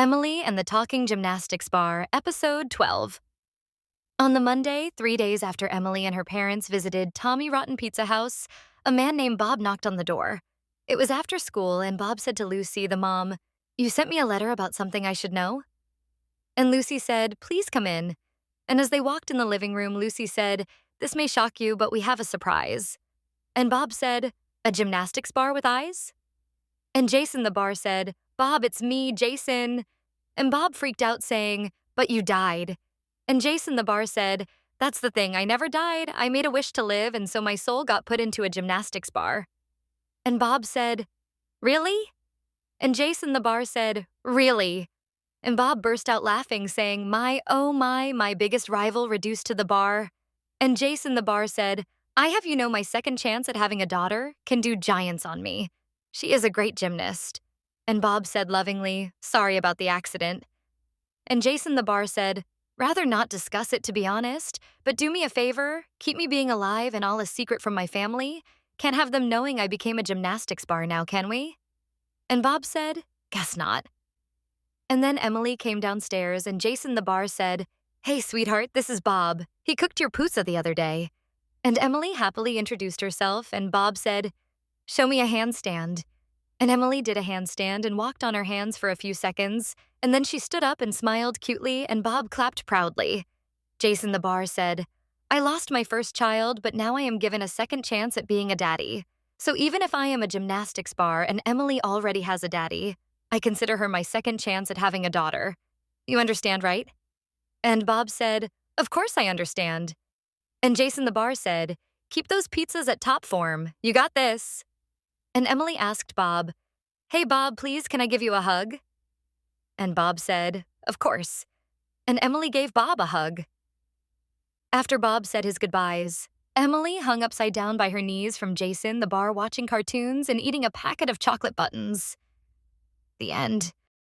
Emily and the Talking Gymnastics Bar, Episode 12. On the Monday, 3 days after Emily and her parents visited Tommy Rotten Pizza House, a man named Bob knocked on the door. It was after school, and Bob said to Lucy, the mom, "You sent me a letter about something I should know?" And Lucy said, "Please come in." And as they walked in the living room, Lucy said, "This may shock you, but we have a surprise." And Bob said, "A gymnastics bar with eyes?" And Jason the bar said, "Bob, it's me, Jason." And Bob freaked out, saying, "But you died." And Jason the bar said, "That's the thing, I never died. I made a wish to live, and so my soul got put into a gymnastics bar." And Bob said, "Really?" And Jason the bar said, "Really?" And Bob burst out laughing, saying, oh my biggest rival reduced to the bar." And Jason the bar said, "I have my second chance at having a daughter can do giants on me. She is a great gymnast." And Bob said lovingly, "Sorry about the accident." And Jason the bar said, "Rather not discuss it, to be honest, but do me a favor, keep me being alive and all a secret from my family. Can't have them knowing I became a gymnastics bar now, can we?" And Bob said, "Guess not." And then Emily came downstairs, and Jason the bar said, "Hey, sweetheart, this is Bob. He cooked your pizza the other day." And Emily happily introduced herself, and Bob said, "Show me a handstand." And Emily did a handstand and walked on her hands for a few seconds, and then she stood up and smiled cutely, and Bob clapped proudly. Jason the bar said, "I lost my first child, but now I am given a second chance at being a daddy. So even if I am a gymnastics bar and Emily already has a daddy, I consider her my second chance at having a daughter. You understand, right?" And Bob said, "Of course I understand." And Jason the bar said, "Keep those pizzas at top form. You got this." And Emily asked Bob, "Hey, Bob, please, can I give you a hug?" And Bob said, "Of course." And Emily gave Bob a hug. After Bob said his goodbyes, Emily hung upside down by her knees from Jason the bar watching cartoons and eating a packet of chocolate buttons. The end.